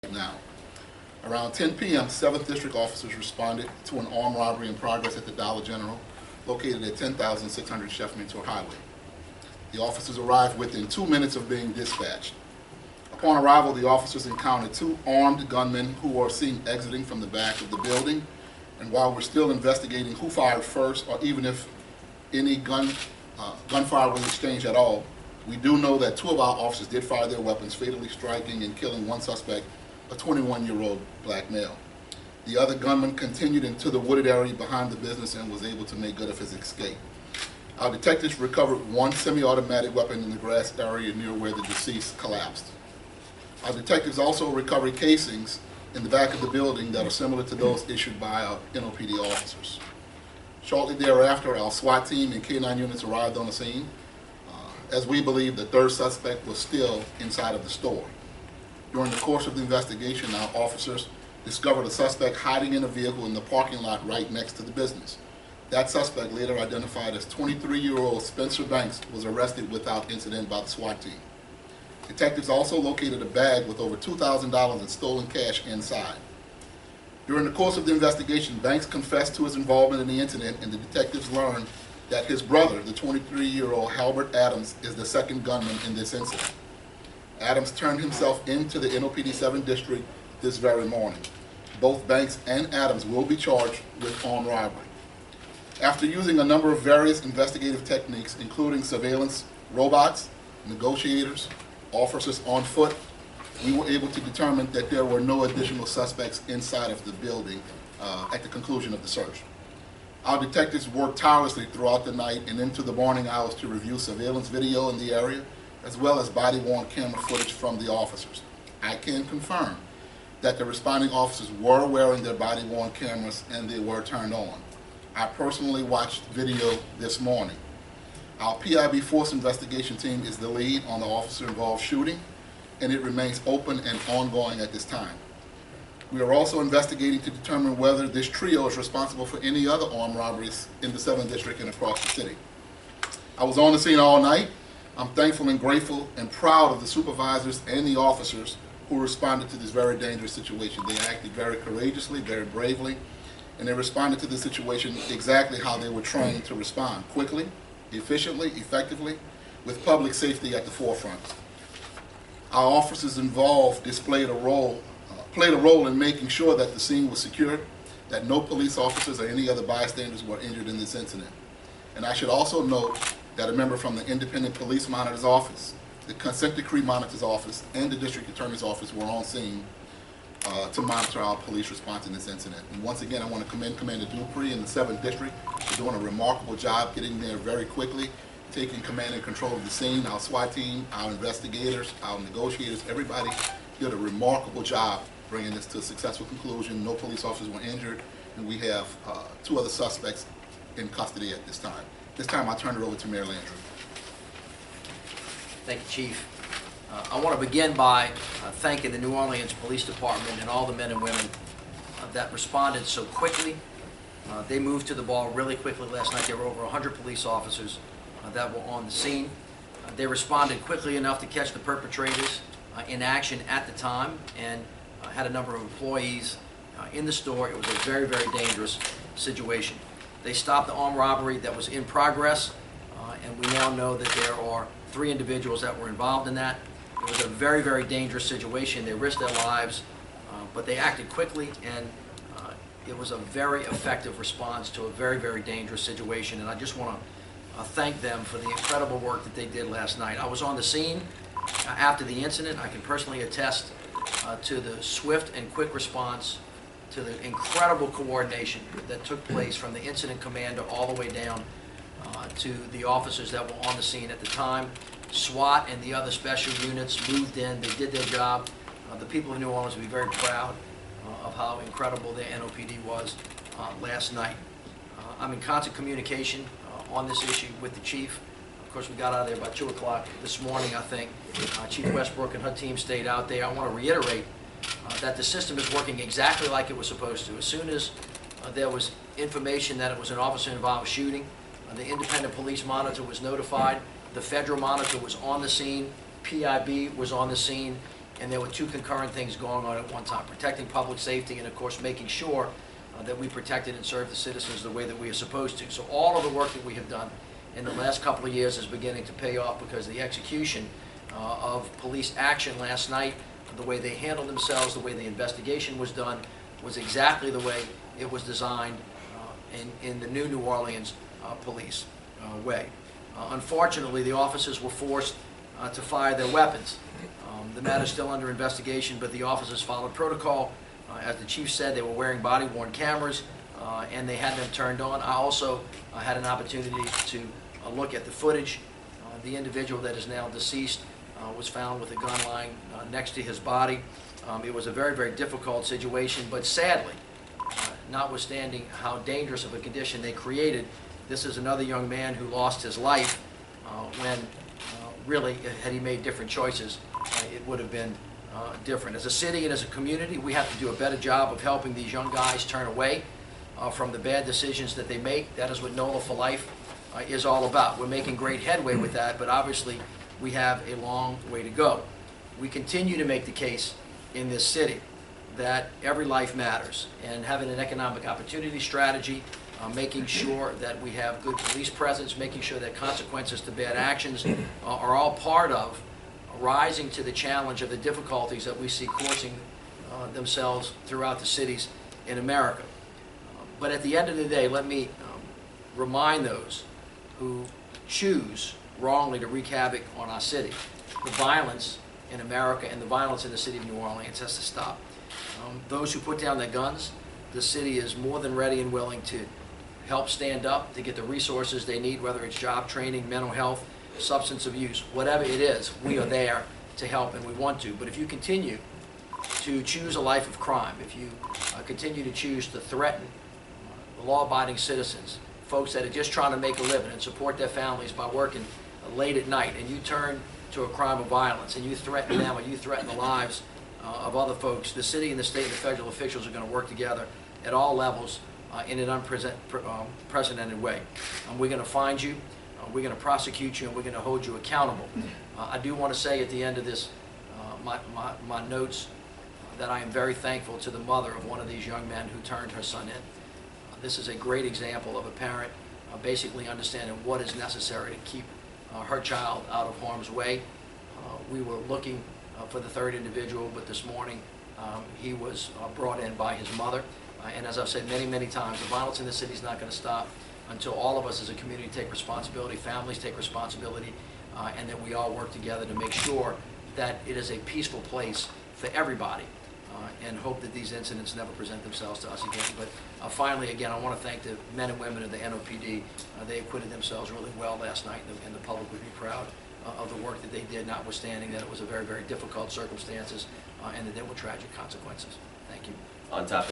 now. Around 10 p.m., 7th District officers responded to an armed robbery in progress at the Dollar General, located at 10,600 Chef Menteur Highway. The officers arrived within 2 minutes of being dispatched. Upon arrival, the officers encountered two armed gunmen who were seen exiting from the back of the building. And while we're still investigating who fired first, or even if any gunfire was exchanged at all, we do know that two of our officers did fire their weapons, fatally striking and killing one suspect, a 21-year-old black male. The other gunman continued into the wooded area behind the business and was able to make good of his escape. Our detectives recovered one semi-automatic weapon in the grass area near where the deceased collapsed. Our detectives also recovered casings in the back of the building that are similar to those issued by our NOPD officers. Shortly thereafter, our SWAT team and K-9 units arrived on the scene, as we believe the third suspect was still inside of the store. During the course of the investigation, our officers discovered a suspect hiding in a vehicle in the parking lot right next to the business. That suspect, later identified as 23-year-old Spencer Banks, was arrested without incident by the SWAT team. Detectives also located a bag with over $2,000 in stolen cash inside. During the course of the investigation, Banks confessed to his involvement in the incident, and the detectives learned that his brother, the 23-year-old Halbert Adams, is the second gunman in this incident. Adams turned himself into the NOPD 7th District this very morning. Both Banks and Adams will be charged with armed robbery. After using a number of various investigative techniques, including surveillance robots, negotiators, officers on foot, we were able to determine that there were no additional suspects inside of the building at the conclusion of the search. Our detectives worked tirelessly throughout the night and into the morning hours to review surveillance video in the area, as well as body-worn camera footage from the officers. I can confirm that the responding officers were wearing their body-worn cameras and they were turned on. I personally watched video this morning. Our PIB force investigation team is the lead on the officer-involved shooting, and it remains open and ongoing at this time. We are also investigating to determine whether this trio is responsible for any other armed robberies in the 7th District and across the city. I was on the scene all night. I'm thankful and grateful and proud of the supervisors and the officers who responded to this very dangerous situation. They acted very courageously, very bravely, and they responded to the situation exactly how they were trained to respond: quickly, efficiently, effectively, with public safety at the forefront. Our officers involved played a role in making sure that the scene was secured, that no police officers or any other bystanders were injured in this incident. And I should also note that a member from the Independent Police Monitor's Office, the Consent Decree Monitor's Office, and the District Attorney's Office were on scene to monitor our police response in this incident. And once again, I want to commend Commander Dupree in the 7th District for doing a remarkable job getting there very quickly, taking command and control of the scene. Our SWAT team, our investigators, our negotiators, everybody did a remarkable job bringing this to a successful conclusion. No police officers were injured, and we have two other suspects in custody at this time. This time, I'll turn it over to Mayor Landrieu. Thank you, Chief. I want to begin by thanking the New Orleans Police Department and all the men and women that responded so quickly. They moved to the ball really quickly last night. There were over 100 police officers that were on the scene. They responded quickly enough to catch the perpetrators in action at the time, and had a number of employees in the store. It was a very, very dangerous situation. They stopped the armed robbery that was in progress, and we now know that there are 3 individuals that were involved in that. It was a very, very dangerous situation. They risked their lives, but they acted quickly, and it was a very effective response to a very, very dangerous situation. And I just want to thank them for the incredible work that they did last night. I was on the scene after the incident. I can personally attest to the swift and quick response, to the incredible coordination that took place from the incident commander all the way down to the officers that were on the scene at the time. SWAT and the other special units moved in. They did their job. The people of New Orleans will be very proud of how incredible their NOPD was last night. I'm in constant communication on this issue with the chief. Of course, we got out of there about 2 o'clock this morning, I think. Chief Westbrook and her team stayed out there. I want to reiterate that the system is working exactly like it was supposed to. As soon as there was information that it was an officer-involved shooting, the Independent Police Monitor was notified. The Federal Monitor was on the scene. PIB was on the scene. and there were two concurrent things going on at one time: protecting public safety and, of course, making sure that we protected and served the citizens the way that we are supposed to. So all of the work that we have done in the last couple of years is beginning to pay off, because the execution of police action last night, the way they handled themselves, the way the investigation was done, was exactly the way it was designed in the New Orleans police way. Unfortunately, the officers were forced to fire their weapons. The matter is still under investigation, but the officers followed protocol. As the chief said, they were wearing body-worn cameras, and they had them turned on. I also had an opportunity to look at the footage. The individual that is now deceased was found with a gun lying next to his body. It was a very, very difficult situation, but sadly, notwithstanding how dangerous of a condition they created, this is another young man who lost his life when really, had he made different choices, it would have been different. As a city and as a community, we have to do a better job of helping these young guys turn away from the bad decisions that they make. That is what NOLA for Life is all about. We're making great headway with that, but obviously we have a long way to go. We continue to make the case in this city that every life matters, and having an economic opportunity strategy, making sure that we have good police presence, making sure that consequences to bad actions are all part of rising to the challenge of the difficulties that we see coursing themselves throughout the cities in America. But at the end of the day, let me remind those who choose wrongly to wreak havoc on our city. The violence in America and the violence in the city of New Orleans has to stop. Those who put down their guns, the city is more than ready and willing to help stand up, to get the resources they need, whether it's job training, mental health, substance abuse, whatever it is, we are there to help, and we want to. But if you continue to choose a life of crime, if you continue to choose to threaten the law-abiding citizens, folks that are just trying to make a living and support their families by working late at night, and you turn to a crime of violence and you threaten them, or you threaten the lives of other folks, the city and the state and the federal officials are going to work together at all levels in an unprecedented way. We're going to find you, we're going to prosecute you, and we're going to hold you accountable. I do want to say at the end of this, my notes, that I am very thankful to the mother of one of these young men who turned her son in. This is a great example of a parent basically understanding what is necessary to keep her child out of harm's way. We were looking for the third individual, but this morning he was brought in by his mother. And as I've said many, many times, the violence in the city is not going to stop until all of us as a community take responsibility, families take responsibility, and that we all work together to make sure that it is a peaceful place for everybody, and hope that these incidents never present themselves to us again. But finally, again, I want to thank the men and women of the NOPD. They acquitted themselves really well last night, and the public would be proud of the work that they did, notwithstanding that it was a very, very difficult circumstances and that there were tragic consequences. Thank you. On top